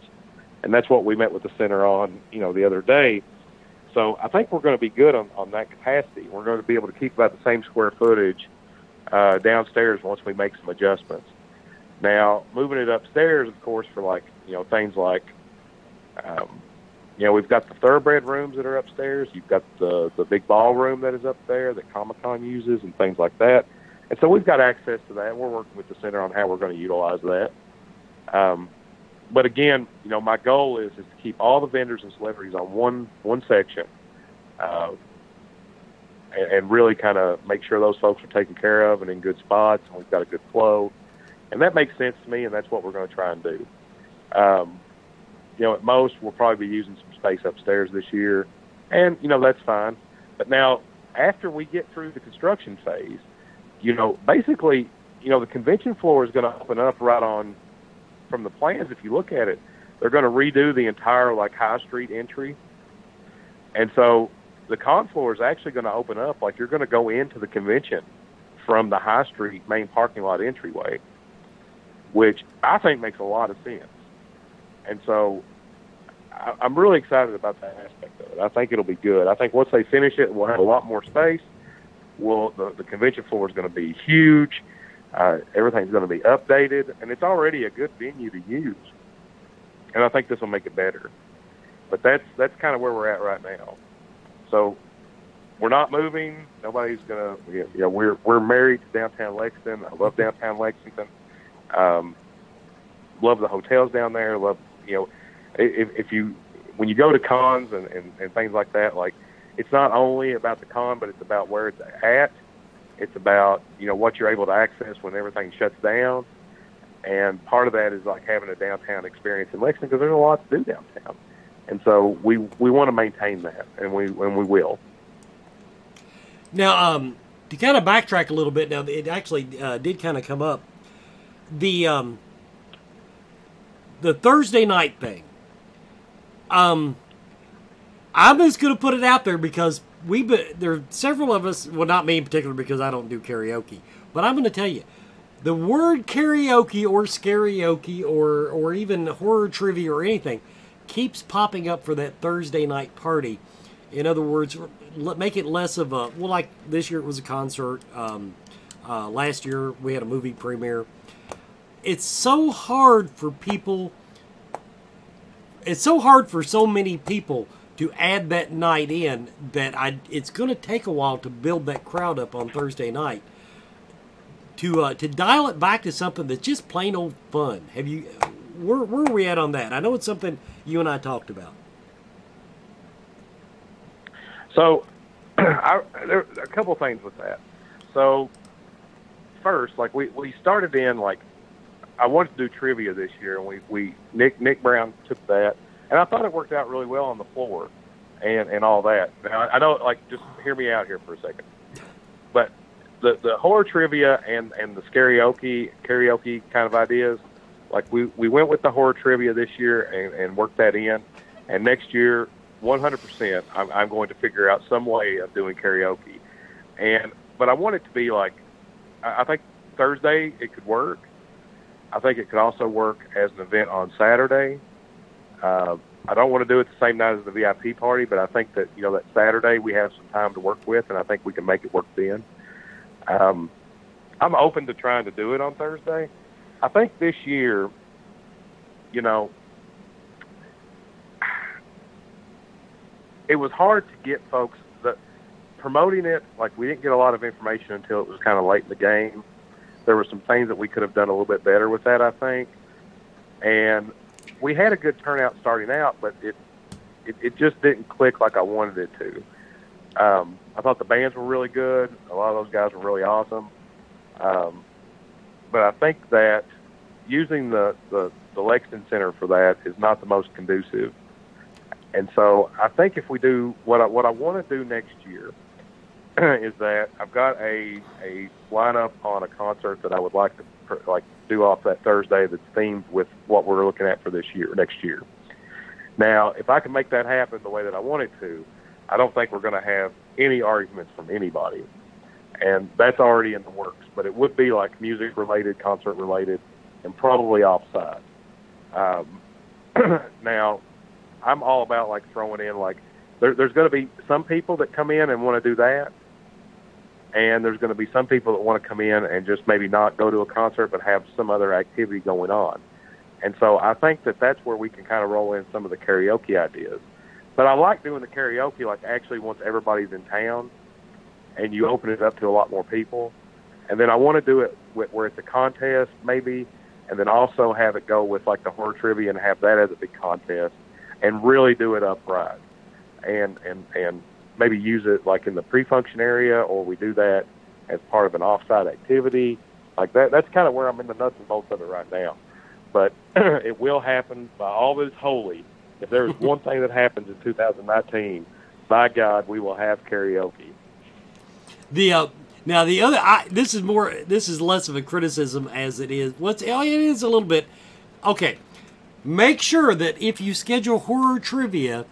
And that's what we met with the center on, you know, the other day. So I think we're going to be good on that capacity. We're going to be able to keep about the same square footage downstairs once we make some adjustments. Now, moving it upstairs, of course, for, like, you know, things like, you know, we've got the thoroughbred rooms that are upstairs. You've got the big ballroom that is up there that Comic-Con uses and things like that. And so we've got access to that. We're working with the center on how we're going to utilize that. But again, you know, my goal is to keep all the vendors and celebrities on one section, and really kind of make sure those folks are taken care of and in good spots, and we've got a good flow. And that makes sense to me, and that's what we're going to try and do. You know, at most, we'll probably be using some space upstairs this year, and, you know, that's fine. But now, after we get through the construction phase, you know, basically, you know, the convention floor is going to open up right on, from the plans, if you look at it, they're going to redo the entire, like, High Street entry. And so the con floor is actually going to open up, like, you're going to go into the convention from the High Street main parking lot entryway, which I think makes a lot of sense. And so I'm really excited about that aspect of it. I think it'll be good. I think once they finish it, we'll have a lot more space. The convention floor is going to be huge. Everything's going to be updated, and it's already a good venue to use. And I think this will make it better. But that's kind of where we're at right now. So we're not moving. Nobody's going to, you know, we're married to downtown Lexington. I love downtown Lexington. Love the hotels down there. Love, you know, when you go to cons and things like that, like, it's not only about the con, but it's about where it's at. It's about, you know, what you're able to access when everything shuts down. And part of that is, like, having a downtown experience in Lexington, because there's a lot to do downtown. And so we want to maintain that, and we will. Now, to kind of backtrack a little bit, now it actually did kind of come up. The Thursday night thing. I'm just going to put it out there because there are several of us, well, not me in particular because I don't do karaoke, but I'm going to tell you, the word karaoke or scarioke or even horror trivia or anything keeps popping up for that Thursday night party. In other words, make it less of a, well, like this year it was a concert. Last year we had a movie premiere. It's so hard for people. It's so hard for so many people to add that night in that it's going to take a while to build that crowd up on Thursday night. To dial it back to something that's just plain old fun. Have you? Where are we at on that? I know it's something you and I talked about. So, there are a couple things with that. So, first, like we started in like I wanted to do trivia this year, and Nick Brown took that, and I thought it worked out really well on the floor, and all that. Now I know, like, just hear me out here for a second, but the horror trivia and the karaoke kind of ideas, like we went with the horror trivia this year and worked that in, and next year 100% I'm going to figure out some way of doing karaoke, but I want it to be like, I think Thursday it could work. I think it could also work as an event on Saturday. I don't want to do it the same night as the VIP party, but I think that, that Saturday we have some time to work with, and I think we can make it work then. I'm open to trying to do it on Thursday. I think this year, it was hard to get folks promoting it. Like, we didn't get a lot of information until it was kind of late in the game. There were some things that we could have done a little bit better with that, I think. And we had a good turnout starting out, but it just didn't click like I wanted it to. I thought the bands were really good. A lot of those guys were really awesome. But I think that using the Lexington Center for that is not the most conducive. And so I think if we do what I want to do next year is that I've got a lineup on a concert that I would like to do off that Thursday that's themed with what we're looking at for next year. Now, if I can make that happen the way that I want it to, I don't think we're going to have any arguments from anybody. And that's already in the works. But it would be like music-related, concert-related, and probably offside. Now, I'm all about like throwing in like there's going to be some people that come in and want to do that, and there's going to be some people that want to come in and just maybe not go to a concert but have some other activity going on. And so I think that that's where we can kind of roll in some of the karaoke ideas. But I like doing the karaoke like actually once everybody's in town and you open it up to a lot more people. And then I want to do it where it's a contest maybe, and then also have it go with like the horror trivia and have that as a big contest and really do it upright. And maybe use it like in the pre-function area, or we do that as part of an off-site activity. Like that. That's kind of where I'm in the nuts and bolts of it right now. But it will happen by all that is holy. If there's one thing that happens in 2019, by God, we will have karaoke. Now the other, this is less of a criticism as it is. It is a little bit. Okay, make sure that if you schedule horror trivia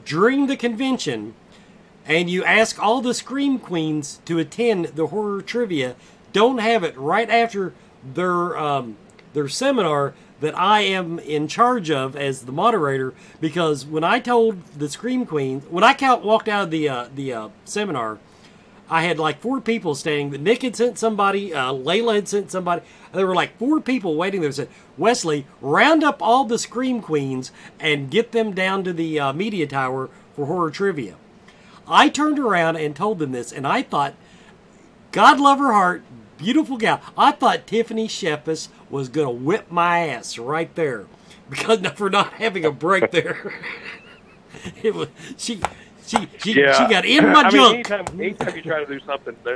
during the convention, and you ask all the Scream Queens to attend the horror trivia, don't have it right after their seminar that I am in charge of as the moderator, because when I told the Scream Queens, when I walked out of the seminar, I had like 4 people standing. Nick had sent somebody, Layla had sent somebody. There were like 4 people waiting there. Said, Wesley, round up all the Scream Queens and get them down to the media tower for horror trivia. I turned around and told them this, and I thought, God love her heart, beautiful gal. I thought Tiffany Sheffis was going to whip my ass right there because for not having a break there. It was she got in my junk. Anytime you try to do something new,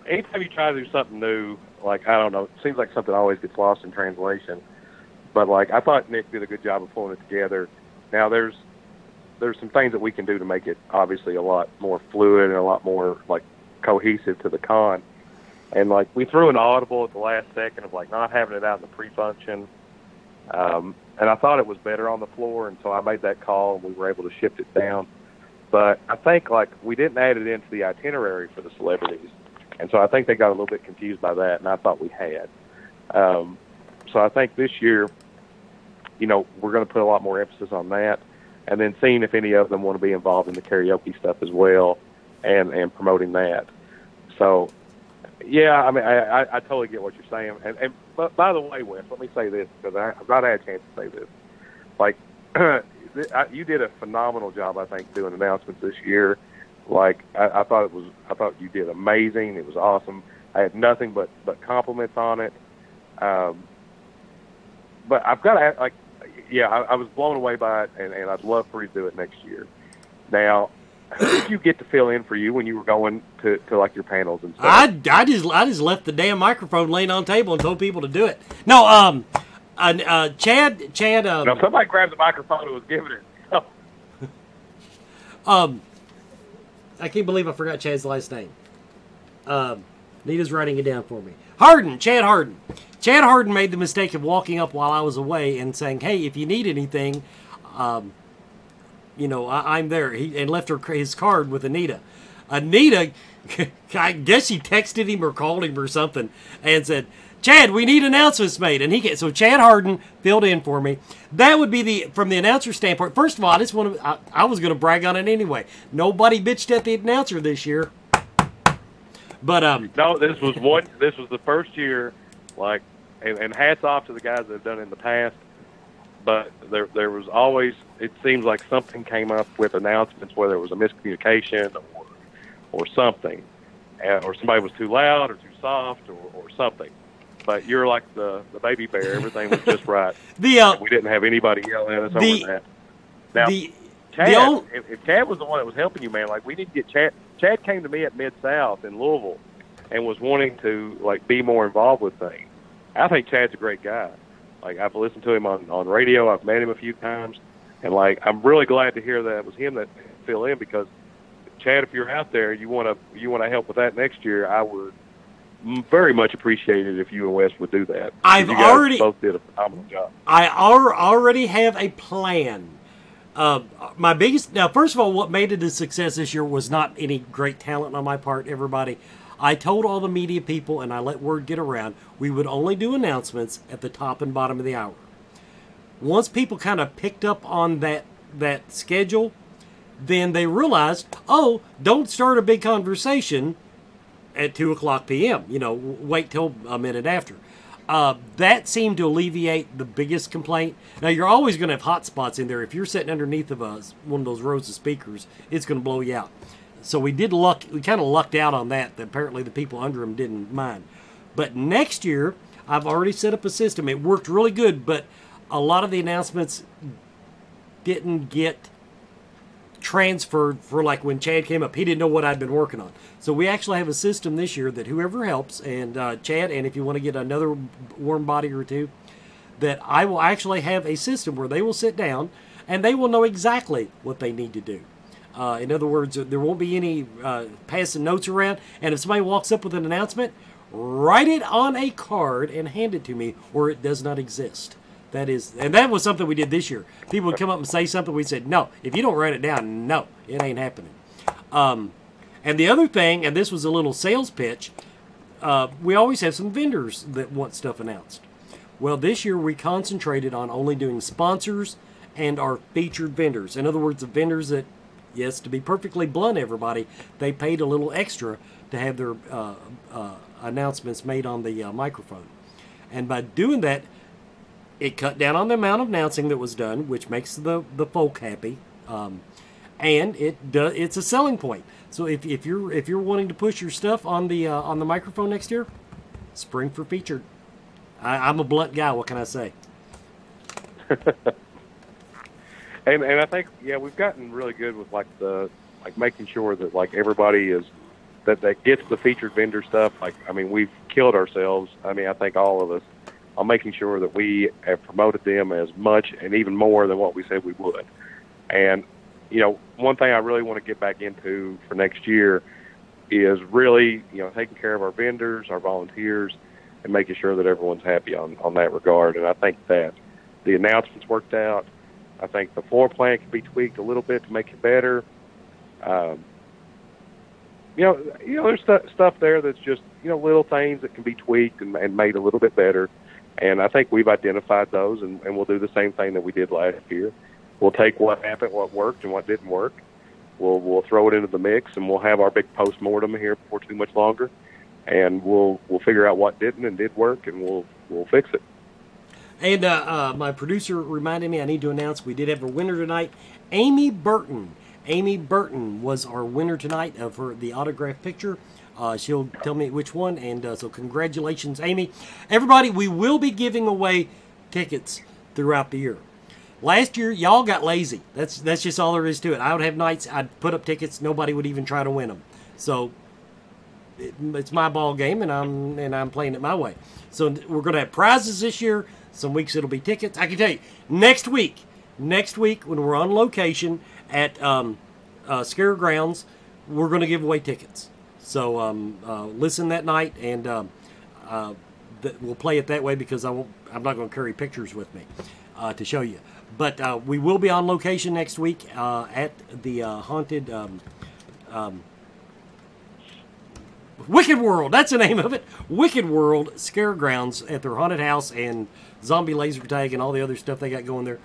anytime you try to do something new, like, I don't know, it seems like something always gets lost in translation. But like, I thought Nick did a good job of pulling it together. Now there's some things that we can do to make it obviously a lot more fluid and a lot more like cohesive to the con. And like, we threw an audible at the last second of like not having it out in the pre-function. and I thought it was better on the floor, and so I made that call, and we were able to shift it down. But I think, like, we didn't add it into the itinerary for the celebrities, and so I think they got a little bit confused by that, and I thought we had. So I think this year, you know, we're going to put a lot more emphasis on that, and then seeing if any of them want to be involved in the karaoke stuff as well, and promoting that. So, yeah, I mean, I totally get what you're saying. But by the way, Wes, let me say this, because I've not had a chance to say this. Like, you did a phenomenal job, I think, doing announcements this year. Like, I thought you did amazing. It was awesome. I had nothing but compliments on it. But I've got to, like, yeah, I was blown away by it, and I'd love for you to do it next year. Now, who did you get to fill in for you when you were going to like your panels and stuff? I just left the damn microphone laying on the table and told people to do it. No, Chad. No, somebody grabbed the microphone and was giving it. Oh. I can't believe I forgot Chad's last name. Nita's writing it down for me. Chad Harden. Chad Harden made the mistake of walking up while I was away and saying, "Hey, if you need anything, you know, I'm there." And left his card with Anita. Anita, I guess she texted him or called him or something and said, "Chad, we need announcements made." And so Chad Harden filled in for me. That would be from the announcer standpoint. First of all, I was going to brag on it anyway. Nobody bitched at the announcer this year. But no, this was the first year, like, and hats off to the guys that have done it in the past. But there was always, it seems like something came up with announcements, whether it was a miscommunication or something, or somebody was too loud or too soft or something. But you're like the baby bear; everything was just right. We didn't have anybody yelling at us over that. Now, Chad, if Chad was the one that was helping you, man, like, we need to get Chad. Chad came to me at Mid-South in Louisville and was wanting to, like, be more involved with things. I think Chad's a great guy. Like, I've listened to him on radio. I've met him a few times. And, like, I'm really glad to hear that it was him that filled in, because, Chad, if you're out there, you want to help with that next year, I would very much appreciate it if you and Wes would do that. You guys both did a phenomenal job. I already have a plan. Now, first of all, what made it a success this year was not any great talent on my part, everybody. I told all the media people, and I let word get around, we would only do announcements at the top and bottom of the hour. Once people kind of picked up on that schedule, then they realized, oh, don't start a big conversation at 2 o'clock p.m. You know, wait till a minute after. That seemed to alleviate the biggest complaint. Now, you're always going to have hot spots in there. If you're sitting underneath of one of those rows of speakers, it's going to blow you out. So we kind of lucked out on that. Apparently the people under them didn't mind. But next year, I've already set up a system. It worked really good, but a lot of the announcements didn't get transferred for, like, when Chad came up. He didn't know what I'd been working on. So we actually have a system this year that whoever helps, and Chad, and if you want to get another warm body or two, that I will actually have a system where they will sit down and they will know exactly what they need to do. In other words, there won't be any passing notes around, and if somebody walks up with an announcement, write it on a card and hand it to me, or it does not exist. And that was something we did this year. People would come up and say something. We said, no, if you don't write it down, no, it ain't happening. And the other thing, and this was a little sales pitch, we always have some vendors that want stuff announced. Well, this year we concentrated on only doing sponsors and our featured vendors. In other words, the vendors that, yes, to be perfectly blunt, everybody, they paid a little extra to have their announcements made on the microphone. And by doing that, it cut down on the amount of announcing that was done, which makes the folk happy, and it's a selling point. So if you're wanting to push your stuff on the microphone next year, spring for featured. I'm a blunt guy. What can I say? and I think, yeah, we've gotten really good with making sure that, like, everybody is that gets the featured vendor stuff. Like, I mean, we've killed ourselves. I mean, I think all of us, on making sure that we have promoted them as much and even more than what we said we would. And, you know, one thing I really want to get back into for next year is really, you know, taking care of our vendors, our volunteers, and making sure that everyone's happy on that regard. And I think that the announcements worked out. I think the floor plan can be tweaked a little bit to make it better. There's stuff there that's just, little things that can be tweaked and made a little bit better. And I think we've identified those, and we'll do the same thing that we did last year. We'll take what happened, what worked, and what didn't work. We'll throw it into the mix, and we'll have our big post-mortem here before too much longer. And we'll figure out what didn't and did work, and we'll fix it. And my producer reminded me I need to announce we did have a winner tonight, Amy Burton. Amy Burton was our winner tonight for the autograph picture. She'll tell me which one, and so congratulations, Amy. Everybody, we will be giving away tickets throughout the year. Last year, y'all got lazy. That's just all there is to it. I would have nights I'd put up tickets, nobody would even try to win them. So it's my ball game, and I'm playing it my way. So we're going to have prizes this year. Some weeks it'll be tickets. I can tell you, next week when we're on location at Scare Grounds, we're going to give away tickets. So listen that night, and we'll play it that way because I'm not going to carry pictures with me to show you. But we will be on location next week at the haunted Wicked World. That's the name of it. Wicked World Scare Grounds at their haunted house and zombie laser tag and all the other stuff they got going there.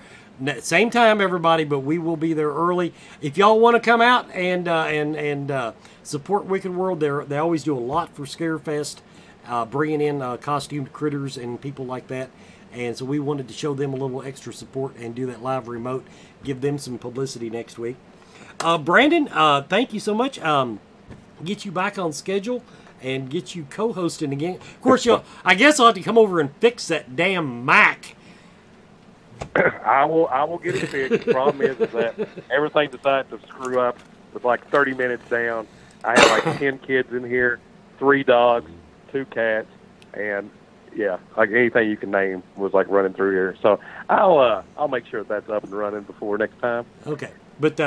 Same time, everybody, but we will be there early. If y'all want to come out and support Wicked World, they always do a lot for Scarefest, bringing in costumed critters and people like that. And so we wanted to show them a little extra support and do that live remote, give them some publicity next week. Brandon, thank you so much. Get you back on schedule and get you co-hosting again. Of course, I guess I'll have to come over and fix that damn Mac. I will get it fixed. The problem is that everything decided to screw up with like 30 minutes down. I had like 10 kids in here, 3 dogs, 2 cats, and yeah, like anything you can name was like running through here. So I'll make sure that's up and running before next time. Okay, but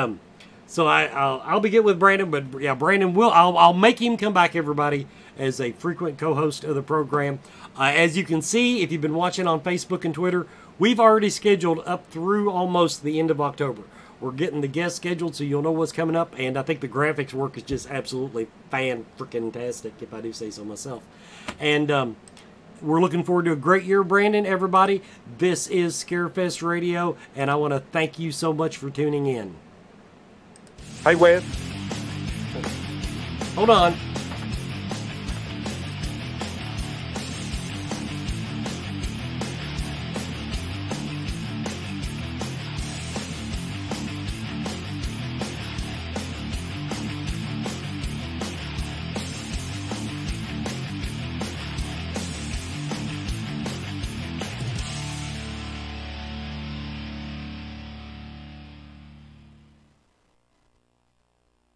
so I'll be getting with Brandon, but yeah, Brandon I'll make him come back, everybody, as a frequent co-host of the program. As you can see, if you've been watching on Facebook and Twitter, we've already scheduled up through almost the end of October. We're getting the guests scheduled, so you'll know what's coming up, and I think the graphics work is just absolutely fan-freaking-tastic, if I do say so myself. And we're looking forward to a great year, Brandon, everybody. This is Scarefest Radio, and I want to thank you so much for tuning in. Hey, Wes. Hold on.